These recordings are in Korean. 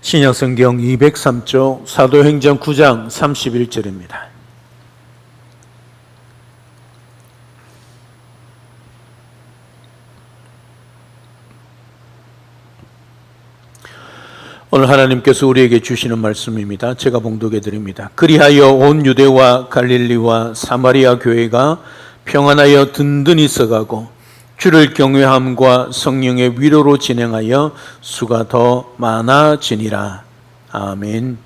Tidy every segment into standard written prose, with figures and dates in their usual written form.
신약성경 203쪽 사도행전 9장 31절입니다. 오늘 하나님께서 우리에게 주시는 말씀입니다. 제가 봉독해 드립니다. 그리하여 온 유대와 갈릴리와 사마리아 교회가 평안하여 든든히 서가고 주를 경외함과 성령의 위로로 진행하여 수가 더 많아지니라. 아멘.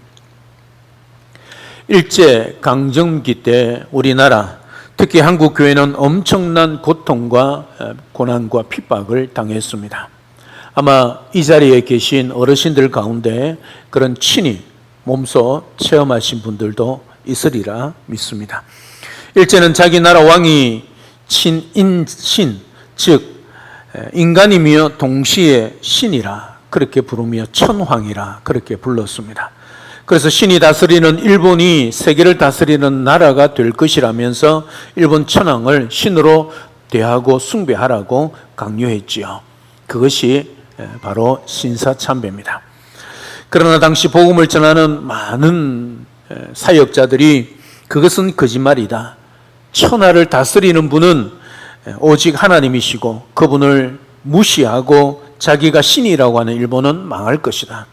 일제 강점기 때 우리나라, 특히 한국 교회는 엄청난 고통과 고난과 핍박을 당했습니다. 아마 이 자리에 계신 어르신들 가운데 그런 친히 몸소 체험하신 분들도 있으리라 믿습니다. 일제는 자기 나라 왕이 친인신, 즉 인간이며 동시에 신이라 그렇게 부르며 천황이라 그렇게 불렀습니다. 그래서 신이 다스리는 일본이 세계를 다스리는 나라가 될 것이라면서 일본 천황을 신으로 대하고 숭배하라고 강요했지요. 그것이 바로 신사참배입니다. 그러나 당시 복음을 전하는 많은 사역자들이 그것은 거짓말이다. 천하를 다스리는 분은 오직 하나님이시고 그분을 무시하고 자기가 신이라고 하는 일본은 망할 것이다.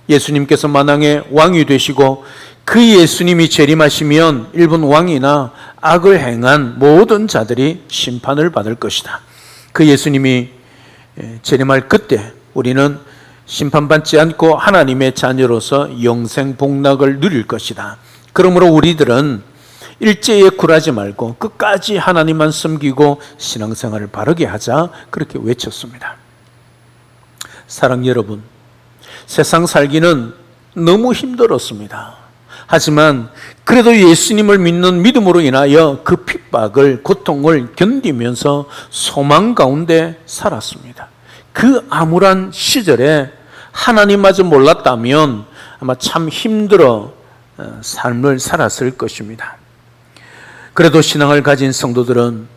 예수님께서 만왕의 왕이 되시고 그 예수님이 재림하시면 일본 왕이나 악을 행한 모든 자들이 심판을 받을 것이다. 그 예수님이 재림할 그때 우리는 심판받지 않고 하나님의 자녀로서 영생 복락을 누릴 것이다. 그러므로 우리들은 일제에 굴하지 말고 끝까지 하나님만 섬기고 신앙생활을 바르게 하자 그렇게 외쳤습니다. 사랑 여러분, 세상 살기는 너무 힘들었습니다. 하지만 그래도 예수님을 믿는 믿음으로 인하여 그 핍박을, 고통을 견디면서 소망 가운데 살았습니다. 그 암울한 시절에 하나님마저 몰랐다면 아마 참 힘들어 삶을 살았을 것입니다. 그래도 신앙을 가진 성도들은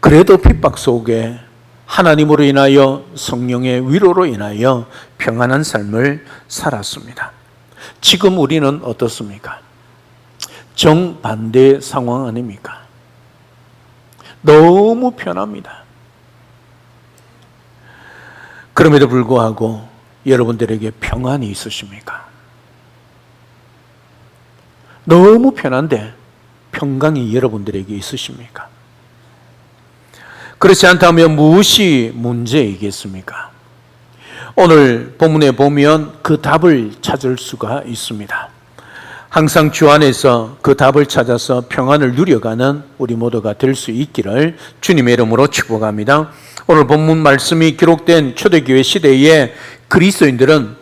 그래도 핍박 속에 하나님으로 인하여 성령의 위로로 인하여 평안한 삶을 살았습니다. 지금 우리는 어떻습니까? 정반대 상황 아닙니까? 너무 편합니다. 그럼에도 불구하고 여러분들에게 평안이 있으십니까? 너무 편한데 평강이 여러분들에게 있으십니까? 그렇지 않다면 무엇이 문제이겠습니까? 오늘 본문에 보면 그 답을 찾을 수가 있습니다. 항상 주 안에서 그 답을 찾아서 평안을 누려가는 우리 모두가 될 수 있기를 주님의 이름으로 축복합니다. 오늘 본문 말씀이 기록된 초대교회 시대의 그리스도인들은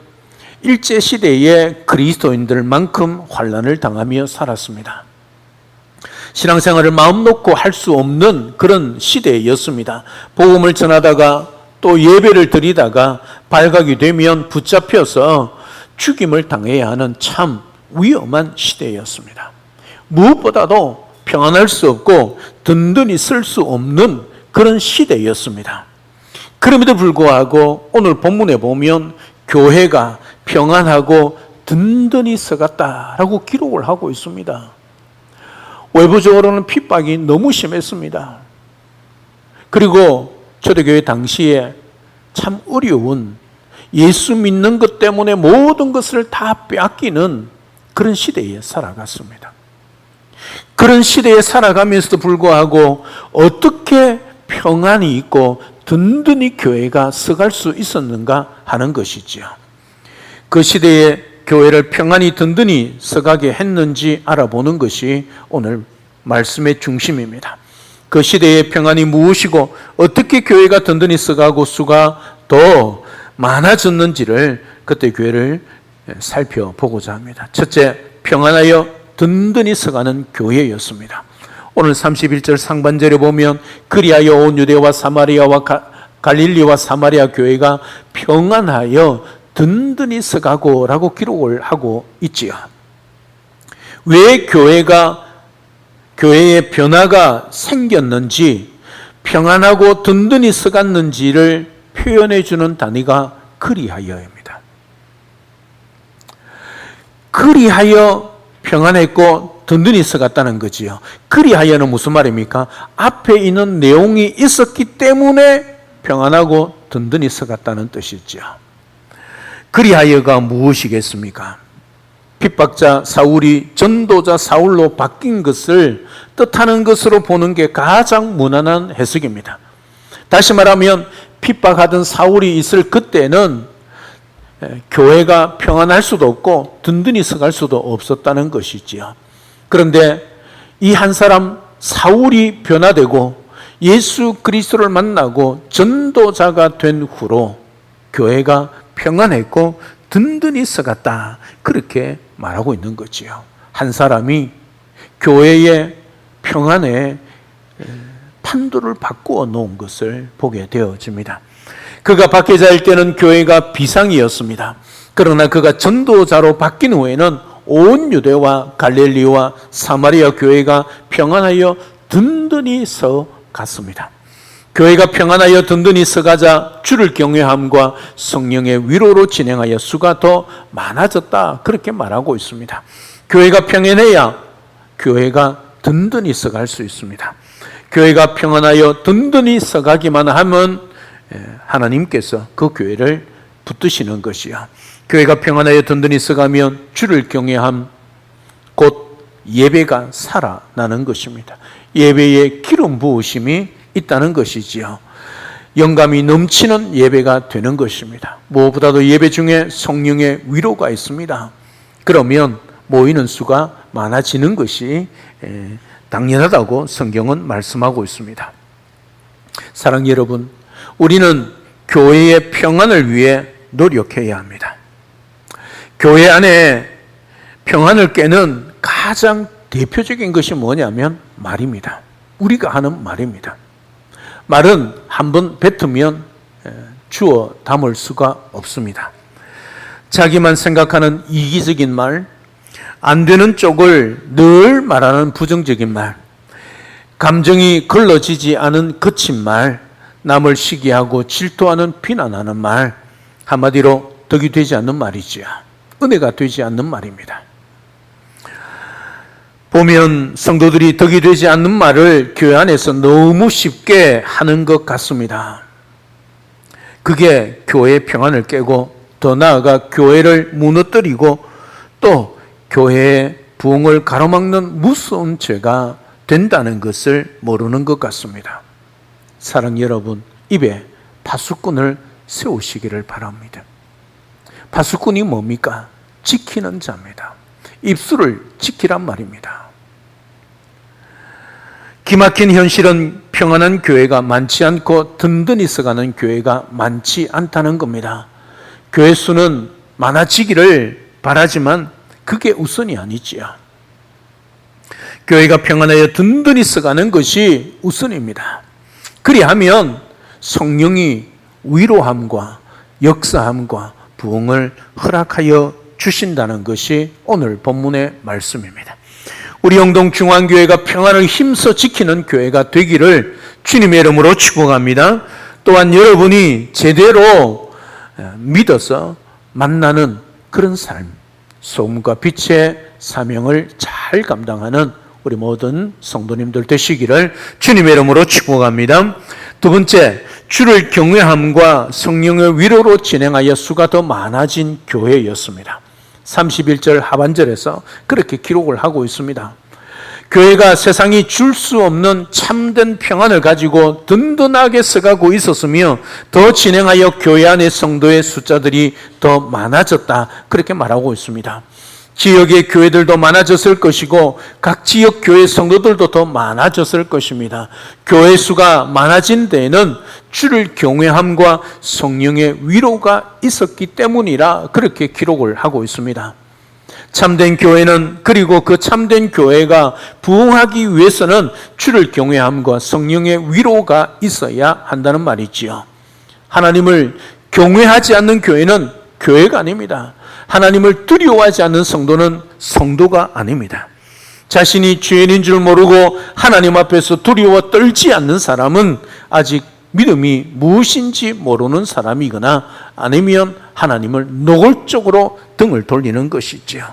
일제시대의 그리스도인들만큼 환난을 당하며 살았습니다. 신앙생활을 마음 놓고 할 수 없는 그런 시대였습니다. 복음을 전하다가 또 예배를 드리다가 발각이 되면 붙잡혀서 죽임을 당해야 하는 참 위험한 시대였습니다. 무엇보다도 평안할 수 없고 든든히 쓸 수 없는 그런 시대였습니다. 그럼에도 불구하고 오늘 본문에 보면 교회가 평안하고 든든히 서갔다라고 기록을 하고 있습니다. 외부적으로는 핍박이 너무 심했습니다. 그리고 초대교회 당시에 참 어려운 예수 믿는 것 때문에 모든 것을 다 빼앗기는 그런 시대에 살아갔습니다. 그런 시대에 살아가면서도 불구하고 어떻게 평안이 있고 든든히 교회가 서갈 수 있었는가 하는 것이지요. 그 시대에 교회를 평안히 든든히 서가게 했는지 알아보는 것이 오늘 말씀의 중심입니다. 그 시대의 평안이 무엇이고 어떻게 교회가 든든히 서가고 수가 더 많아졌는지를 그때 교회를 살펴보고자 합니다. 첫째, 평안하여 든든히 서가는 교회였습니다. 오늘 31절 상반절에 보면 그리하여 온 유대와 사마리아와 갈릴리와 사마리아 교회가 평안하여 든든히 서가고 라고 기록을 하고 있지요. 왜 교회의 변화가 생겼는지 평안하고 든든히 서갔는지를 표현해 주는 단위가 그리하여입니다. 그리하여 평안했고 든든히 서갔다는 거지요. 그리하여는 무슨 말입니까? 앞에 있는 내용이 있었기 때문에 평안하고 든든히 서갔다는 뜻이죠. 그리하여가 무엇이겠습니까? 핍박자 사울이 전도자 사울로 바뀐 것을 뜻하는 것으로 보는 게 가장 무난한 해석입니다. 다시 말하면 핍박하던 사울이 있을 그때는 교회가 평안할 수도 없고 든든히 서갈 수도 없었다는 것이지요. 그런데 이 한 사람 사울이 변화되고 예수 그리스도를 만나고 전도자가 된 후로 교회가 평안했고 든든히 서갔다, 그렇게 말하고 있는 거지요. 한 사람이 교회의 평안에 판도를 바꾸어 놓은 것을 보게 되어집니다. 그가 박해자일 때는 교회가 비상이었습니다. 그러나 그가 전도자로 바뀐 후에는 온 유대와 갈릴리와 사마리아 교회가 평안하여 든든히 서갔습니다. 교회가 평안하여 든든히 서가자 주를 경외함과 성령의 위로로 진행하여 수가 더 많아졌다, 그렇게 말하고 있습니다. 교회가 평안해야 교회가 든든히 서갈 수 있습니다. 교회가 평안하여 든든히 서가기만 하면 하나님께서 그 교회를 붙드시는 것이야. 교회가 평안하여 든든히 서가면 주를 경외함, 곧 예배가 살아나는 것입니다. 예배에 기름 부으심이 있다는 것이지요. 영감이 넘치는 예배가 되는 것입니다. 무엇보다도 예배 중에 성령의 위로가 있습니다. 그러면 모이는 수가 많아지는 것이 당연하다고 성경은 말씀하고 있습니다. 사랑하는 여러분, 우리는 교회의 평안을 위해 노력해야 합니다. 교회 안에 평안을 깨는 가장 대표적인 것이 뭐냐면 말입니다. 우리가 하는 말입니다. 말은 한번 뱉으면 주워 담을 수가 없습니다. 자기만 생각하는 이기적인 말, 안 되는 쪽을 늘 말하는 부정적인 말, 감정이 걸러지지 않은 거친 말, 남을 시기하고 질투하는 비난하는 말, 한마디로 덕이 되지 않는 말이지요. 은혜가 되지 않는 말입니다. 보면 성도들이 덕이 되지 않는 말을 교회 안에서 너무 쉽게 하는 것 같습니다. 그게 교회의 평안을 깨고 더 나아가 교회를 무너뜨리고 또 교회의 부흥을 가로막는 무서운 죄가 된다는 것을 모르는 것 같습니다. 사랑 여러분, 입에 파수꾼을 세우시기를 바랍니다. 파수꾼이 뭡니까? 지키는 자입니다. 입술을 지키란 말입니다. 기막힌 현실은 평안한 교회가 많지 않고 든든히 서가는 교회가 많지 않다는 겁니다. 교회 수는 많아지기를 바라지만 그게 우선이 아니지요. 교회가 평안하여 든든히 서가는 것이 우선입니다. 그리하면 성령이 위로함과 역사함과 부흥을 허락하여 주신다는 것이 오늘 본문의 말씀입니다. 우리 영동 중앙교회가 평안을 힘써 지키는 교회가 되기를 주님의 이름으로 축복합니다. 또한 여러분이 제대로 믿어서 만나는 그런 삶, 소금과 빛의 사명을 잘 감당하는 우리 모든 성도님들 되시기를 주님의 이름으로 축복합니다. 두 번째, 주를 경외함과 성령의 위로로 진행하여 수가 더 많아진 교회였습니다. 31절 하반절에서 그렇게 기록을 하고 있습니다. 교회가 세상이 줄 수 없는 참된 평안을 가지고 든든하게 서가고 있었으며 더 진행하여 교회 안의 성도의 숫자들이 더 많아졌다, 그렇게 말하고 있습니다. 지역의 교회들도 많아졌을 것이고 각 지역 교회 성도들도 더 많아졌을 것입니다. 교회 수가 많아진 데에는 주를 경외함과 성령의 위로가 있었기 때문이라 그렇게 기록을 하고 있습니다. 참된 교회는, 그리고 그 참된 교회가 부흥하기 위해서는 주를 경외함과 성령의 위로가 있어야 한다는 말이지요. 하나님을 경외하지 않는 교회는 교회가 아닙니다. 하나님을 두려워하지 않는 성도는 성도가 아닙니다. 자신이 죄인인 줄 모르고 하나님 앞에서 두려워 떨지 않는 사람은 아직 믿음이 무엇인지 모르는 사람이거나 아니면 하나님을 노골적으로 등을 돌리는 것이지요.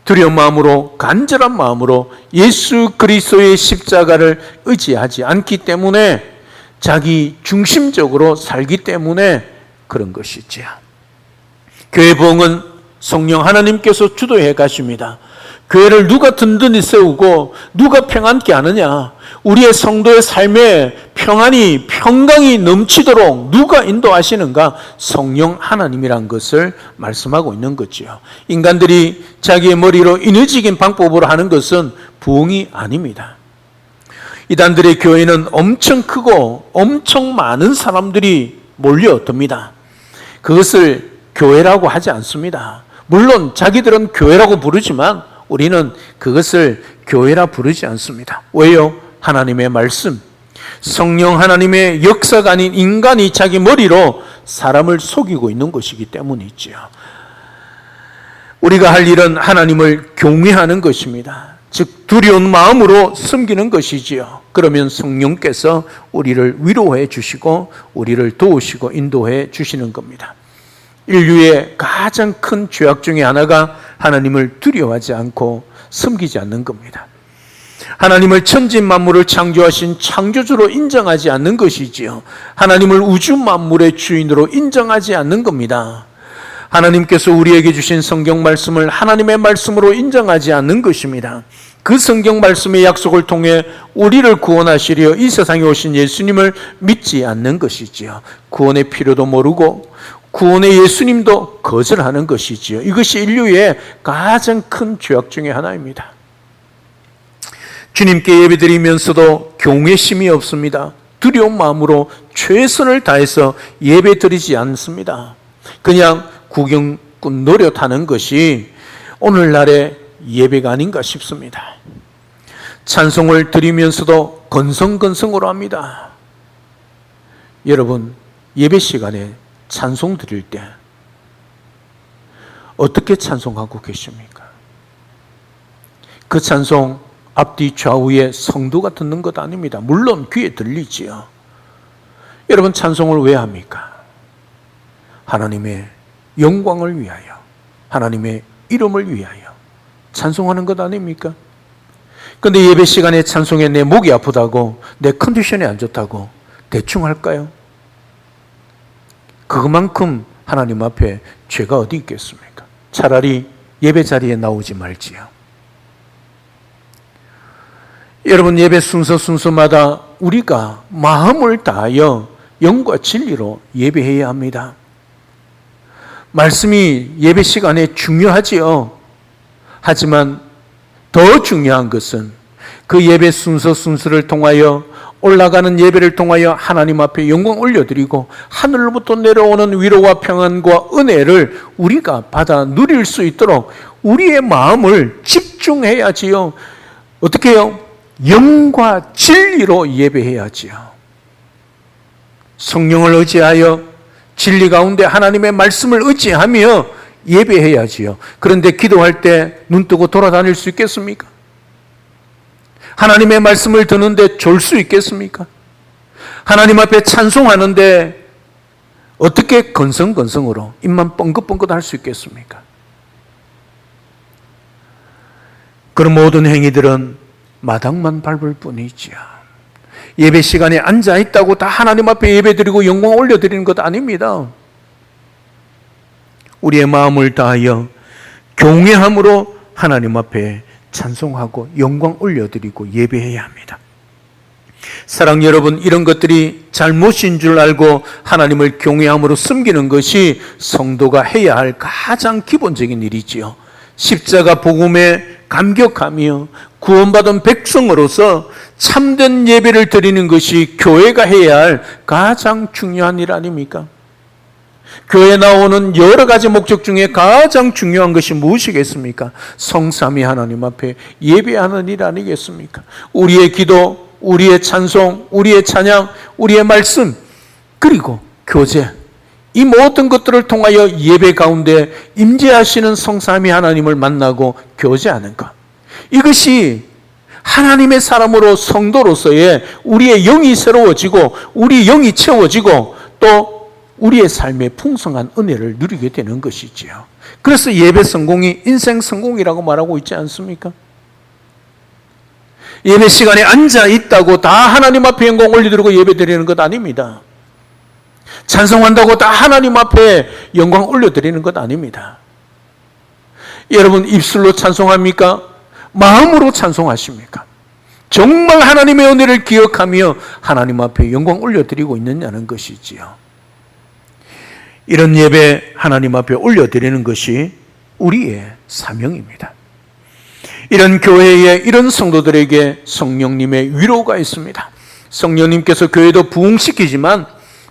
두려운 마음으로, 간절한 마음으로 예수 그리스도의 십자가를 의지하지 않기 때문에, 자기 중심적으로 살기 때문에 그런 것이지요. 교회 부흥은 성령 하나님께서 주도해 가십니다. 교회를 누가 든든히 세우고 누가 평안케 하느냐, 우리의 성도의 삶에 평안이, 평강이 넘치도록 누가 인도하시는가? 성령 하나님이란 것을 말씀하고 있는 거지요. 인간들이 자기의 머리로 인위적인 방법으로 하는 것은 부흥이 아닙니다. 이단들의 교회는 엄청 크고 엄청 많은 사람들이 몰려듭니다. 그것을 교회라고 하지 않습니다. 물론 자기들은 교회라고 부르지만 우리는 그것을 교회라 부르지 않습니다. 왜요? 하나님의 말씀, 성령 하나님의 역사가 아닌 인간이 자기 머리로 사람을 속이고 있는 것이기 때문이지요. 우리가 할 일은 하나님을 경외하는 것입니다. 즉 두려운 마음으로 섬기는 것이지요. 그러면 성령께서 우리를 위로해 주시고 우리를 도우시고 인도해 주시는 겁니다. 인류의 가장 큰 죄악 중에 하나가 하나님을 두려워하지 않고 섬기지 않는 겁니다. 하나님을 천지 만물을 창조하신 창조주로 인정하지 않는 것이지요. 하나님을 우주 만물의 주인으로 인정하지 않는 겁니다. 하나님께서 우리에게 주신 성경 말씀을 하나님의 말씀으로 인정하지 않는 것입니다. 그 성경 말씀의 약속을 통해 우리를 구원하시려 이 세상에 오신 예수님을 믿지 않는 것이지요. 구원의 필요도 모르고 구원의 예수님도 거절하는 것이지요. 이것이 인류의 가장 큰 죄악 중에 하나입니다. 주님께 예배드리면서도 경외심이 없습니다. 두려운 마음으로 최선을 다해서 예배드리지 않습니다. 그냥 구경꾼 노릇하는 것이 오늘날의 예배가 아닌가 싶습니다. 찬송을 드리면서도 건성건성으로 합니다. 여러분, 예배 시간에 찬송 드릴 때 어떻게 찬송하고 계십니까? 그 찬송 앞뒤 좌우에 성도가 듣는 것 아닙니다. 물론 귀에 들리지요. 여러분, 찬송을 왜 합니까? 하나님의 영광을 위하여, 하나님의 이름을 위하여 찬송하는 것 아닙니까? 그런데 예배 시간에 찬송에 내 목이 아프다고, 내 컨디션이 안 좋다고 대충 할까요? 그만큼 하나님 앞에 죄가 어디 있겠습니까? 차라리 예배 자리에 나오지 말지요. 여러분, 예배 순서마다 우리가 마음을 다하여 영과 진리로 예배해야 합니다. 말씀이 예배 시간에 중요하지요. 하지만 더 중요한 것은 그 예배 순서를 통하여, 올라가는 예배를 통하여 하나님 앞에 영광 올려드리고 하늘로부터 내려오는 위로와 평안과 은혜를 우리가 받아 누릴 수 있도록 우리의 마음을 집중해야지요. 어떻게 해요? 영과 진리로 예배해야지요. 성령을 의지하여 진리 가운데 하나님의 말씀을 의지하며 예배해야지요. 그런데 기도할 때 눈 뜨고 돌아다닐 수 있겠습니까? 하나님의 말씀을 듣는데 졸 수 있겠습니까? 하나님 앞에 찬송하는데 어떻게 건성건성으로 입만 뻥긋뻥긋 할 수 있겠습니까? 그런 모든 행위들은 마당만 밟을 뿐이지요. 예배 시간에 앉아있다고 다 하나님 앞에 예배드리고 영광 올려드리는 것 아닙니다. 우리의 마음을 다하여 경외함으로 하나님 앞에 찬송하고 영광 올려드리고 예배해야 합니다. 사랑 여러분, 이런 것들이 잘못인 줄 알고 하나님을 경외함으로 섬기는 것이 성도가 해야 할 가장 기본적인 일이지요. 십자가 복음에 감격하며 구원받은 백성으로서 참된 예배를 드리는 것이 교회가 해야 할 가장 중요한 일 아닙니까? 교회에 나오는 여러 가지 목적 중에 가장 중요한 것이 무엇이겠습니까? 성삼위 하나님 앞에 예배하는 일 아니겠습니까? 우리의 기도, 우리의 찬송, 우리의 찬양, 우리의 말씀, 그리고 교제, 이 모든 것들을 통하여 예배 가운데 임재하시는 성삼위 하나님을 만나고 교제하는 것, 이것이 하나님의 사람으로 성도로서의 우리의 영이 새로워지고 우리 영이 채워지고 또 우리의 삶의 풍성한 은혜를 누리게 되는 것이지요. 그래서 예배 성공이 인생 성공이라고 말하고 있지 않습니까? 예배 시간에 앉아 있다고 다 하나님 앞에 영광 올려드리고 예배 드리는 것 아닙니다. 찬송한다고 다 하나님 앞에 영광 올려드리는 것 아닙니다. 여러분 입술로 찬송합니까? 마음으로 찬송하십니까? 정말 하나님의 은혜를 기억하며 하나님 앞에 영광 올려드리고 있느냐는 것이지요. 이런 예배 하나님 앞에 올려드리는 것이 우리의 사명입니다. 이런 교회에 이런 성도들에게 성령님의 위로가 있습니다. 성령님께서 교회도 부흥시키지만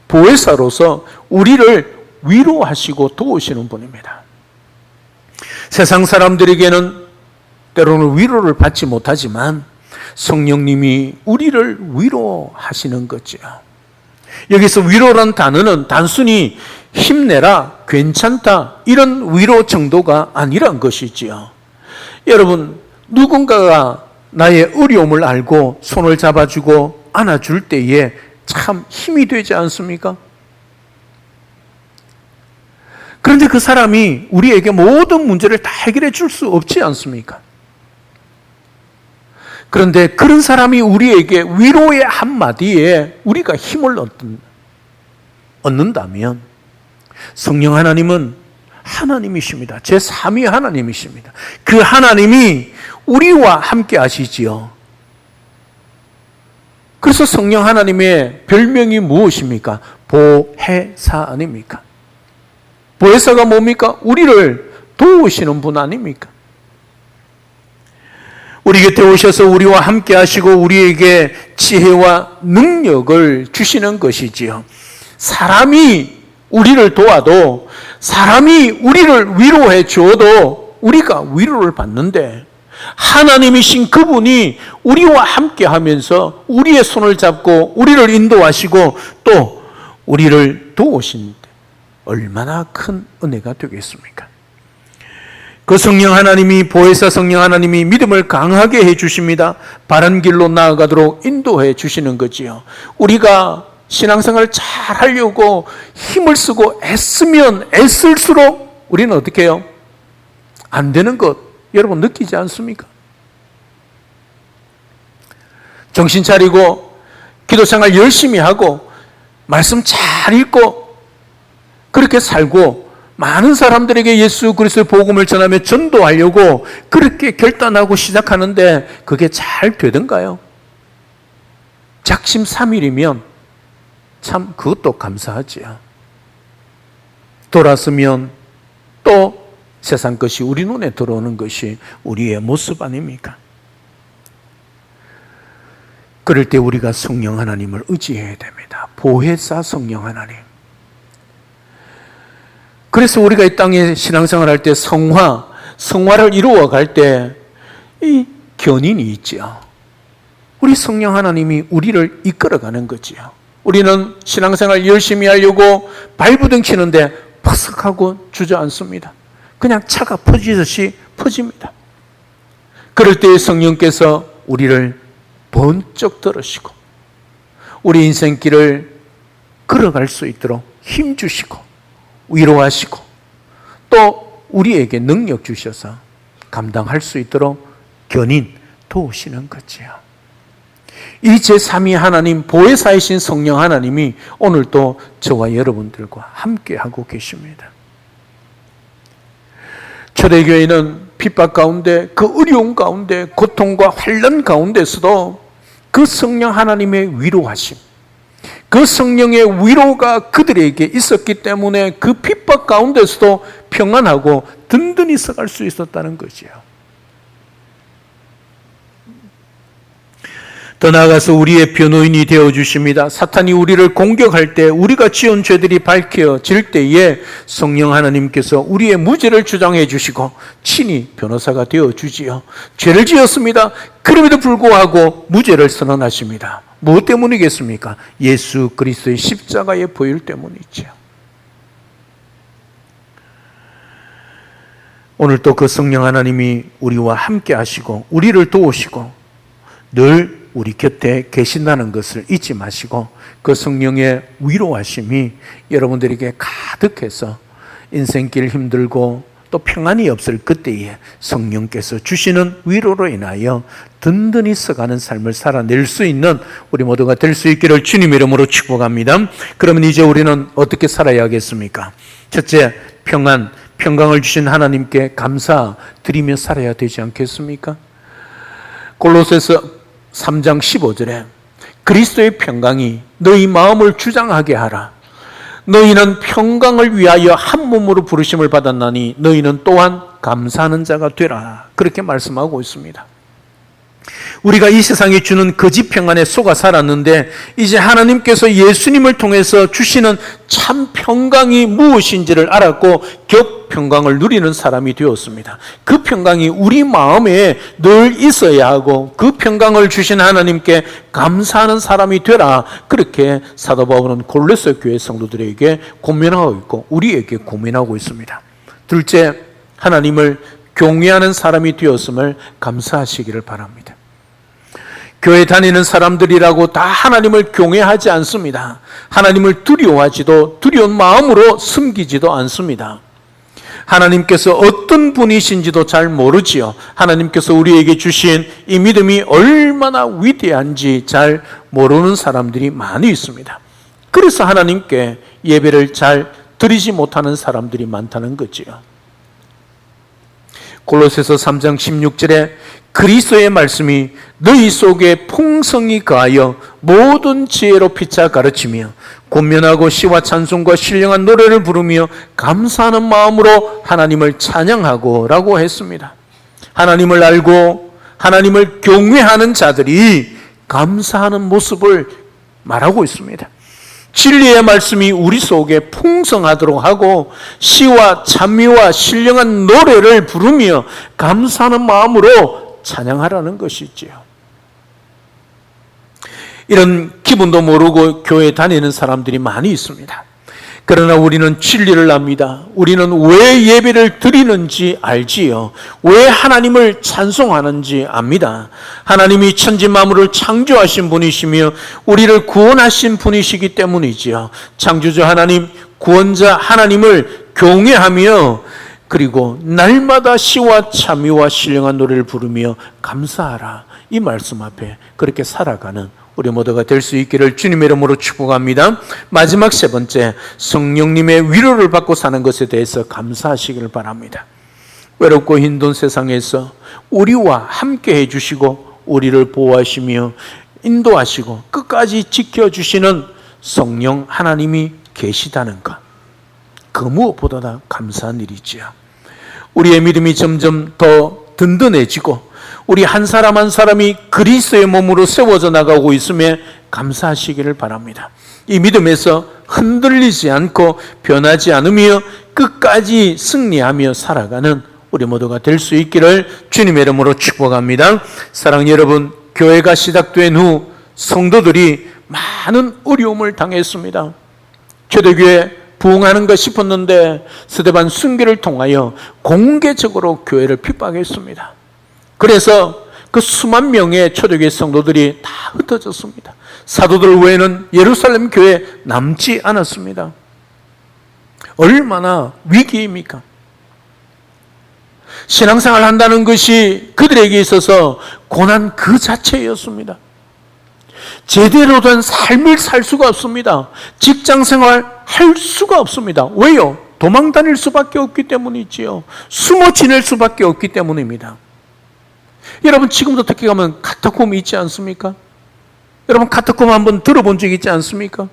보혜사로서 우리를 위로하시고 도우시는 분입니다. 세상 사람들에게는 때로는 위로를 받지 못하지만 성령님이 우리를 위로하시는 거죠. 여기서 위로란 단어는 단순히 힘내라, 괜찮다 이런 위로 정도가 아니란 것이지요. 여러분, 누군가가 나의 어려움을 알고 손을 잡아주고 안아줄 때에 참 힘이 되지 않습니까? 그런데 그 사람이 우리에게 모든 문제를 다 해결해 줄 수 없지 않습니까? 그런데 그런 사람이 우리에게 위로의 한마디에 우리가 힘을 얻는다면 성령 하나님은 하나님이십니다. 제3위 하나님이십니다. 그 하나님이 우리와 함께 하시지요. 그래서 성령 하나님의 별명이 무엇입니까? 보혜사 아닙니까? 보혜사가 뭡니까? 우리를 도우시는 분 아닙니까? 우리 곁에 오셔서 우리와 함께 하시고 우리에게 지혜와 능력을 주시는 것이지요. 사람이 우리를 도와도 사람이 우리를 위로해 주어도 우리가 위로를 받는데 하나님이신 그분이 우리와 함께 하면서 우리의 손을 잡고 우리를 인도하시고 또 우리를 도우시는데 얼마나 큰 은혜가 되겠습니까? 그 성령 하나님이 보혜사 성령 하나님이 믿음을 강하게 해 주십니다. 바른 길로 나아가도록 인도해 주시는 거지요. 우리가 신앙생활을 잘 하려고 힘을 쓰고 애쓰면 애쓸수록 우리는 어떻게 해요? 안 되는 것 여러분 느끼지 않습니까? 정신 차리고 기도생활 열심히 하고 말씀 잘 읽고 그렇게 살고 많은 사람들에게 예수 그리스도의 복음을 전하며 전도하려고 그렇게 결단하고 시작하는데 그게 잘 되던가요? 작심삼일이면 참 그것도 감사하지요. 돌아서면 또 세상 것이 우리 눈에 들어오는 것이 우리의 모습 아닙니까? 그럴 때 우리가 성령 하나님을 의지해야 됩니다. 보혜사 성령 하나님. 그래서 우리가 이 땅에 신앙생활 할 때 성화를 이루어 갈 때 이 견인이 있지요. 우리 성령 하나님이 우리를 이끌어가는 거지요. 우리는 신앙생활 열심히 하려고 발부둥 치는데 퍼석하고 주저앉습니다. 그냥 차가 퍼지듯이 퍼집니다. 그럴 때 성령께서 우리를 번쩍 들으시고 우리 인생길을 걸어갈 수 있도록 힘주시고 위로하시고 또 우리에게 능력 주셔서 감당할 수 있도록 견인 도우시는 거지요. 이 제3위 하나님 보혜사이신 성령 하나님이 오늘도 저와 여러분들과 함께하고 계십니다. 초대교회는 핍박 가운데 그 어려움 가운데 고통과 환난 가운데서도 그 성령 하나님의 위로하심 그 성령의 위로가 그들에게 있었기 때문에 그 핍박 가운데서도 평안하고 든든히 서갈 수 있었다는 거지요. 더 나아가서 우리의 변호인이 되어주십니다. 사탄이 우리를 공격할 때 우리가 지은 죄들이 밝혀질 때에 성령 하나님께서 우리의 무죄를 주장해 주시고 친히 변호사가 되어주지요. 죄를 지었습니다. 그럼에도 불구하고 무죄를 선언하십니다. 무엇 때문이겠습니까? 예수 그리스도의 십자가의 보혈 때문이죠. 오늘 또 그 성령 하나님이 우리와 함께 하시고 우리를 도우시고 늘 우리 곁에 계신다는 것을 잊지 마시고 그 성령의 위로하심이 여러분들에게 가득해서 인생길 힘들고 또 평안이 없을 그때에 성령께서 주시는 위로로 인하여 든든히 써가는 삶을 살아낼 수 있는 우리 모두가 될 수 있기를 주님 이름으로 축복합니다. 그러면 이제 우리는 어떻게 살아야겠습니까? 첫째, 평강을 주신 하나님께 감사드리며 살아야 되지 않겠습니까? 골로새서 3장 15절에 그리스도의 평강이 너희 마음을 주장하게 하라. 너희는 평강을 위하여 한 몸으로 부르심을 받았나니 너희는 또한 감사하는 자가 되라. 그렇게 말씀하고 있습니다. 우리가 이 세상이 주는 거짓 평안에 속아 살았는데 이제 하나님께서 예수님을 통해서 주시는 참 평강이 무엇인지를 알았고 격 평강을 누리는 사람이 되었습니다. 그 평강이 우리 마음에 늘 있어야 하고 그 평강을 주신 하나님께 감사하는 사람이 되라. 그렇게 사도 바울은 골로새 교회 성도들에게 고민하고 있고 우리에게 고민하고 있습니다. 둘째, 하나님을 경외하는 사람이 되었음을 감사하시기를 바랍니다. 교회 다니는 사람들이라고 다 하나님을 경외하지 않습니다. 하나님을 두려워하지도 두려운 마음으로 숨기지도 않습니다. 하나님께서 어떤 분이신지도 잘 모르지요. 하나님께서 우리에게 주신 이 믿음이 얼마나 위대한지 잘 모르는 사람들이 많이 있습니다. 그래서 하나님께 예배를 잘 드리지 못하는 사람들이 많다는 거지요. 골로새서 3장 16절에 그리스도의 말씀이 너희 속에 풍성히 거하여 모든 지혜로 피차 가르치며 권면하고 시와 찬송과 신령한 노래를 부르며 감사하는 마음으로 하나님을 찬양하고 라고 했습니다. 하나님을 알고 하나님을 경외하는 자들이 감사하는 모습을 말하고 있습니다. 진리의 말씀이 우리 속에 풍성하도록 하고 시와 찬미와 신령한 노래를 부르며 감사하는 마음으로 찬양하라는 것이지요. 이런 기분도 모르고 교회 다니는 사람들이 많이 있습니다. 그러나 우리는 진리를 압니다. 우리는 왜 예배를 드리는지 알지요. 왜 하나님을 찬송하는지 압니다. 하나님이 천지 만물을 창조하신 분이시며 우리를 구원하신 분이시기 때문이지요. 창조주 하나님, 구원자 하나님을 경외하며 그리고 날마다 시와 찬미와 신령한 노래를 부르며 감사하라. 이 말씀 앞에 그렇게 살아가는 우리 모두가 될 수 있기를 주님의 이름으로 축복합니다. 마지막 세 번째, 성령님의 위로를 받고 사는 것에 대해서 감사하시기를 바랍니다. 외롭고 힘든 세상에서 우리와 함께 해주시고 우리를 보호하시며 인도하시고 끝까지 지켜주시는 성령 하나님이 계시다는 것, 그 무엇보다 감사한 일이지요. 우리의 믿음이 점점 더 든든해지고 우리 한 사람 한 사람이 그리스도의 몸으로 세워져 나가고 있음에 감사하시기를 바랍니다. 이 믿음에서 흔들리지 않고 변하지 않으며 끝까지 승리하며 살아가는 우리 모두가 될 수 있기를 주님의 이름으로 축복합니다. 사랑하는 여러분, 교회가 시작된 후 성도들이 많은 어려움을 당했습니다. 초대교회 부흥하는가 싶었는데 스데반 순교를 통하여 공개적으로 교회를 핍박했습니다. 그래서 그 수만 명의 초대교회 성도들이 다 흩어졌습니다. 사도들 외에는 예루살렘 교회에 남지 않았습니다. 얼마나 위기입니까? 신앙생활 한다는 것이 그들에게 있어서 고난 그 자체였습니다. 제대로 된 삶을 살 수가 없습니다. 직장생활 할 수가 없습니다. 왜요? 도망 다닐 수밖에 없기 때문이지요. 숨어 지낼 수밖에 없기 때문입니다. 여러분, 지금도 특히 가면 카타콤이 있지 않습니까? 여러분, 카타콤 한번 들어본 적 있지 않습니까?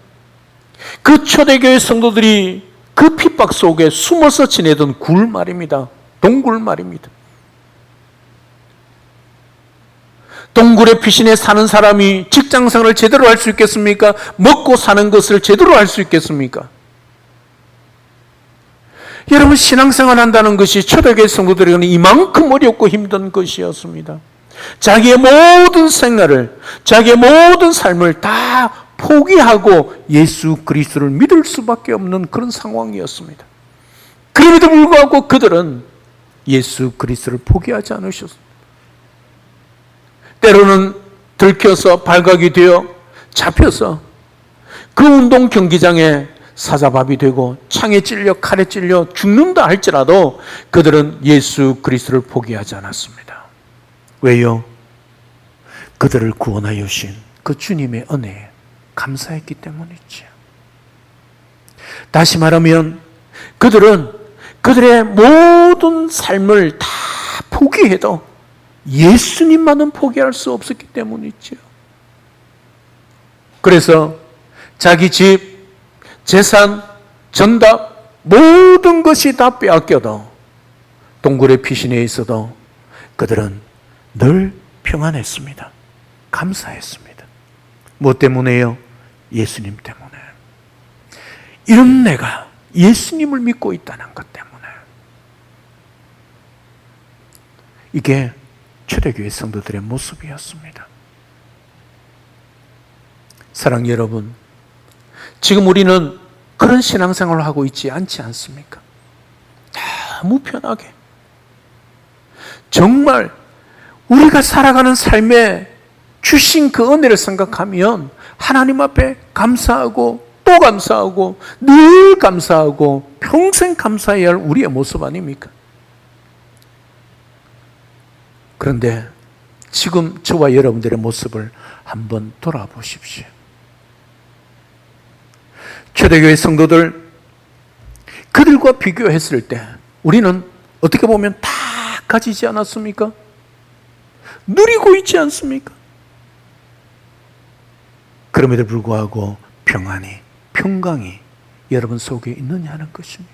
그 초대교회 성도들이 그 핍박 속에 숨어서 지내던 굴 말입니다. 동굴 말입니다. 동굴의 피신에 사는 사람이 직장생활을 제대로 할 수 있겠습니까? 먹고 사는 것을 제대로 할 수 있겠습니까? 여러분, 신앙생활 한다는 것이 초대교회 성도들에게는 이만큼 어렵고 힘든 것이었습니다. 자기의 모든 생활을, 자기의 모든 삶을 다 포기하고 예수 그리스도를 믿을 수밖에 없는 그런 상황이었습니다. 그럼에도 불구하고 그들은 예수 그리스도를 포기하지 않으셨습니다. 때로는 들켜서 발각이 되어 잡혀서 그 운동 경기장에 사자밥이 되고 창에 찔려 칼에 찔려 죽는다 할지라도 그들은 예수 그리스도를 포기하지 않았습니다. 왜요? 그들을 구원하여 주신 그 주님의 은혜에 감사했기 때문이죠. 다시 말하면 그들은 그들의 모든 삶을 다 포기해도 예수님만은 포기할 수 없었기 때문이죠. 그래서 자기 집, 재산, 전답 모든 것이 다 빼앗겨도 동굴의 피신에 있어도 그들은 늘 평안했습니다. 감사했습니다. 뭐 때문에요? 예수님 때문에. 이런 내가 예수님을 믿고 있다는 것 때문에. 이게 초대교회 성도들의 모습이었습니다. 사랑하는 여러분, 지금 우리는 그런 신앙생활을 하고 있지 않지 않습니까? 너무 편하게. 정말 우리가 살아가는 삶에 주신 그 은혜를 생각하면 하나님 앞에 감사하고 또 감사하고 늘 감사하고 평생 감사해야 할 우리의 모습 아닙니까? 그런데 지금 저와 여러분들의 모습을 한번 돌아보십시오. 초대교회 성도들, 그들과 비교했을 때 우리는 어떻게 보면 다 가지지 않았습니까? 누리고 있지 않습니까? 그럼에도 불구하고 평안이, 평강이 여러분 속에 있느냐 하는 것입니다.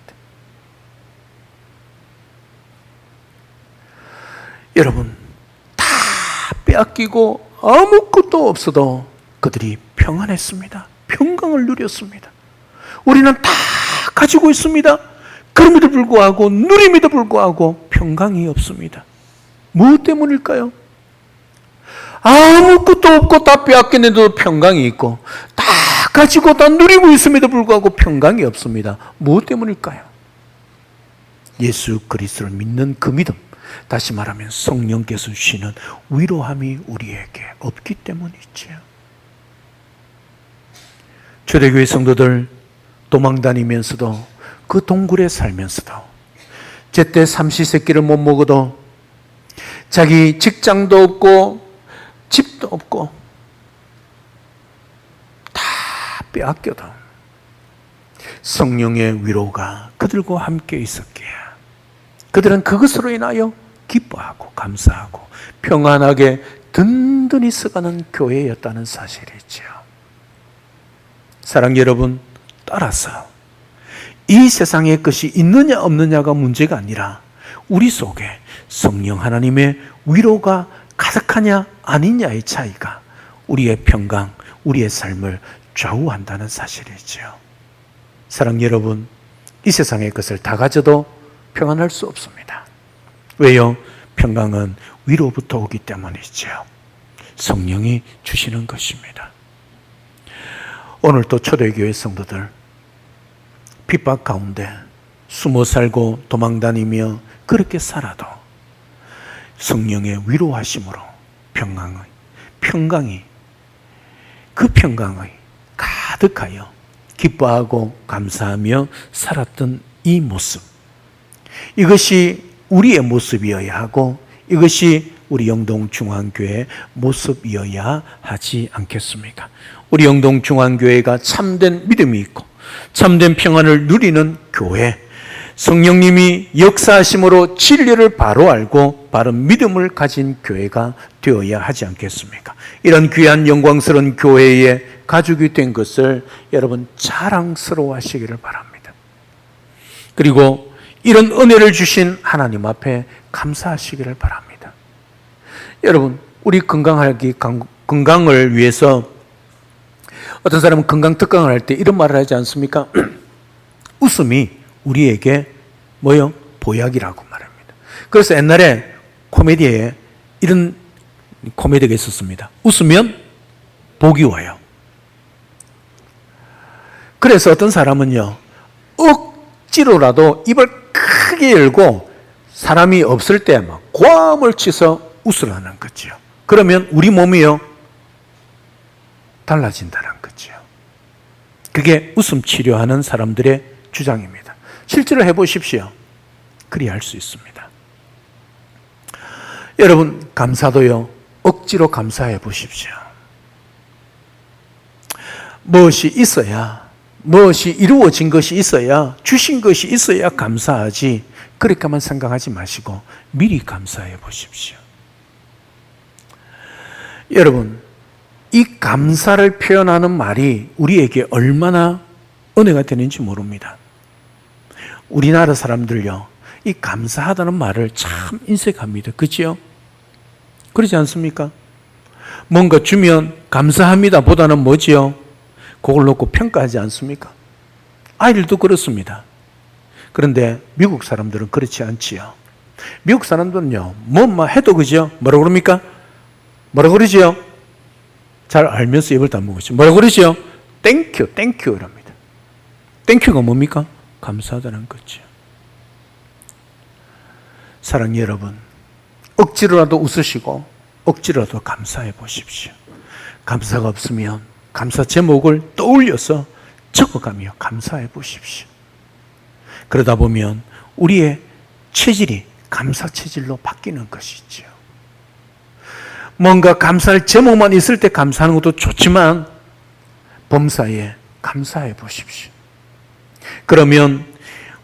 여러분, 다 빼앗기고 아무것도 없어도 그들이 평안했습니다. 평강을 누렸습니다. 우리는 다 가지고 있습니다. 그럼에도 불구하고 누림에도 불구하고 평강이 없습니다. 무엇 때문일까요? 아무것도 없고 다 빼앗겼는데도 평강이 있고 다 가지고 다 누리고 있음에도 불구하고 평강이 없습니다. 무엇 때문일까요? 예수 그리스도를 믿는 그 믿음, 다시 말하면 성령께서 주시는 위로함이 우리에게 없기 때문이죠. 초대교회 성도들 도망다니면서도 그 동굴에 살면서도 제때 삼시세끼를 못 먹어도 자기 직장도 없고 집도 없고 다 빼앗겨도 성령의 위로가 그들과 함께 있었기에 그들은 그것으로 인하여 기뻐하고 감사하고 평안하게 든든히 서가는 교회였다는 사실이죠. 사랑 여러분, 따라서 이 세상의 것이 있느냐 없느냐가 문제가 아니라 우리 속에 성령 하나님의 위로가 가득하냐 아니냐의 차이가 우리의 평강, 우리의 삶을 좌우한다는 사실이죠. 사랑 여러분, 이 세상의 것을 다 가져도 평안할 수 없습니다. 왜요? 평강은 위로부터 오기 때문이죠. 성령이 주시는 것입니다. 오늘 또 초대교회 성도들 핍박 가운데 숨어 살고 도망다니며 그렇게 살아도 성령의 위로하심으로 평강이 그 평강이 가득하여 기뻐하고 감사하며 살았던 이 모습, 이것이 우리의 모습이어야 하고 이것이 우리 영동중앙교회의 모습이어야 하지 않겠습니까? 우리 영동중앙교회가 참된 믿음이 있고 참된 평안을 누리는 교회, 성령님이 역사하심으로 진리를 바로 알고 바른 믿음을 가진 교회가 되어야 하지 않겠습니까? 이런 귀한 영광스러운 교회의 가족이 된 것을 여러분 자랑스러워 하시기를 바랍니다. 그리고 이런 은혜를 주신 하나님 앞에 감사하시기를 바랍니다. 여러분, 우리 건강을 위해서 어떤 사람은 건강 특강을 할 때 이런 말을 하지 않습니까? 웃음이 우리에게 뭐요? 보약이라고 말합니다. 그래서 옛날에 코미디에 이런 코미디가 있었습니다. 웃으면 복이 와요. 그래서 어떤 사람은요, 억지로라도 입을 크게 열고 사람이 없을 때 막 고함을 치서 웃으라는 거죠. 그러면 우리 몸이요, 달라진다는 거죠. 그게 웃음 치료하는 사람들의 주장입니다. 실제로 해보십시오. 그리할 수 있습니다. 여러분, 감사도요, 억지로 감사해 보십시오. 무엇이 있어야, 무엇이 이루어진 것이 있어야, 주신 것이 있어야 감사하지, 그렇게만 생각하지 마시고 미리 감사해 보십시오. 여러분, 이 감사를 표현하는 말이 우리에게 얼마나 은혜가 되는지 모릅니다. 우리나라 사람들요, 이 감사하다는 말을 참 인색합니다. 그렇죠? 그렇지 않습니까? 뭔가 주면 감사합니다 보다는 뭐지요? 그걸 놓고 평가하지 않습니까? 아이들도 그렇습니다. 그런데 미국 사람들은 그렇지 않지요. 미국 사람들은요, 뭐만 해도 그죠? 뭐라고 그럽니까? 뭐라고 그러지요? 잘 알면서 입을 다물고 뭐라고 그러지요? 땡큐, 땡큐 이랍니다. 땡큐가 뭡니까? 감사하다는 거죠. 사랑하는 여러분, 억지로라도 웃으시고 억지로라도 감사해 보십시오. 감사가 없으면 감사 제목을 떠올려서 적어가며 감사해 보십시오. 그러다 보면 우리의 체질이 감사 체질로 바뀌는 것이죠. 뭔가 감사할 제목만 있을 때 감사하는 것도 좋지만 범사에 감사해 보십시오. 그러면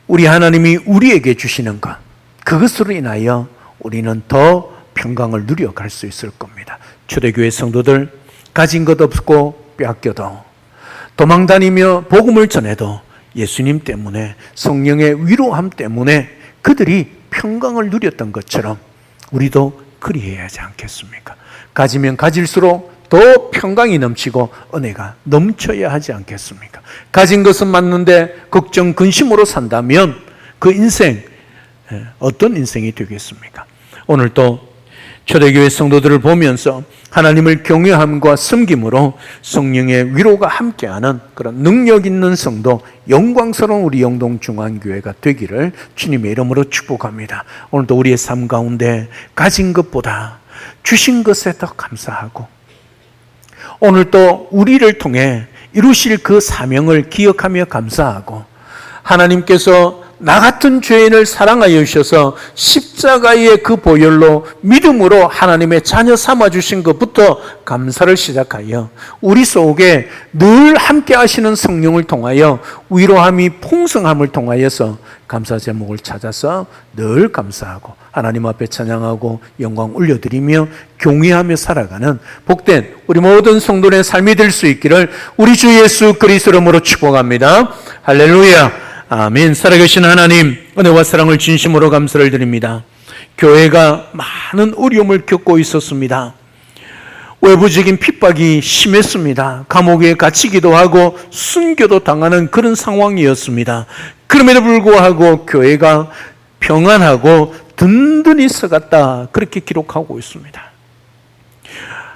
우리 하나님이 우리에게 주시는 것, 그것으로 인하여 우리는 더 평강을 누려갈 수 있을 겁니다. 초대교회 성도들, 가진 것 없고 빼앗겨도, 도망다니며 복음을 전해도 예수님 때문에, 성령의 위로함 때문에 그들이 평강을 누렸던 것처럼 우리도 그리해야 하지 않겠습니까? 가지면 가질수록 더 평강이 넘치고 은혜가 넘쳐야 하지 않겠습니까? 가진 것은 맞는데 걱정, 근심으로 산다면 그 인생, 어떤 인생이 되겠습니까? 오늘 또 초대교회 성도들을 보면서 하나님을 경외함과 섬김으로 성령의 위로가 함께하는 그런 능력 있는 성도, 영광스러운 우리 영동중앙교회가 되기를 주님의 이름으로 축복합니다. 오늘도 우리의 삶 가운데 가진 것보다 주신 것에 더 감사하고, 오늘 또 우리를 통해 이루실 그 사명을 기억하며 감사하고, 하나님께서 나 같은 죄인을 사랑하여 주셔서 십자가의 그 보혈로 믿음으로 하나님의 자녀 삼아주신 것부터 감사를 시작하여 우리 속에 늘 함께 하시는 성령을 통하여 위로함이 풍성함을 통하여서 감사 제목을 찾아서 늘 감사하고 하나님 앞에 찬양하고 영광 올려드리며 경외하며 살아가는 복된 우리 모든 성도의 삶이 될 수 있기를 우리 주 예수 그리스도 이름으로 축복합니다. 할렐루야. 아멘. 살아계신 하나님, 은혜와 사랑을 진심으로 감사를 드립니다. 교회가 많은 어려움을 겪고 있었습니다. 외부적인 핍박이 심했습니다. 감옥에 갇히기도 하고 순교도 당하는 그런 상황이었습니다. 그럼에도 불구하고 교회가 평안하고 든든히 서갔다, 그렇게 기록하고 있습니다.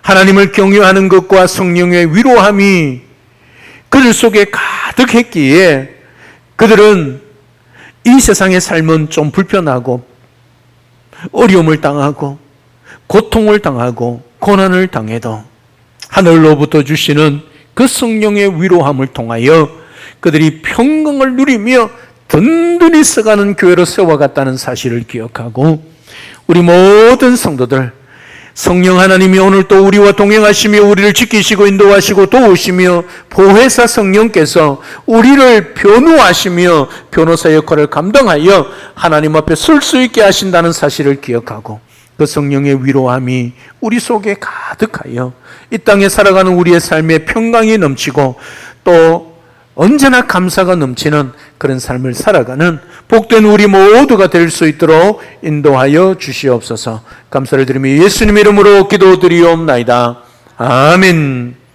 하나님을 경외하는 것과 성령의 위로함이 그들 속에 가득했기에 그들은 이 세상의 삶은 좀 불편하고 어려움을 당하고 고통을 당하고 고난을 당해도 하늘로부터 주시는 그 성령의 위로함을 통하여 그들이 평강을 누리며 든든히 서가는 교회로 세워갔다는 사실을 기억하고, 우리 모든 성도들, 성령 하나님이 오늘 또 우리와 동행하시며 우리를 지키시고 인도하시고 도우시며 보혜사 성령께서 우리를 변호하시며 변호사 역할을 감당하여 하나님 앞에 설 수 있게 하신다는 사실을 기억하고, 그 성령의 위로함이 우리 속에 가득하여 이 땅에 살아가는 우리의 삶에 평강이 넘치고 또 언제나 감사가 넘치는 그런 삶을 살아가는 복된 우리 모두가 될 수 있도록 인도하여 주시옵소서. 감사를 드리며 예수님 이름으로 기도드리옵나이다. 아멘.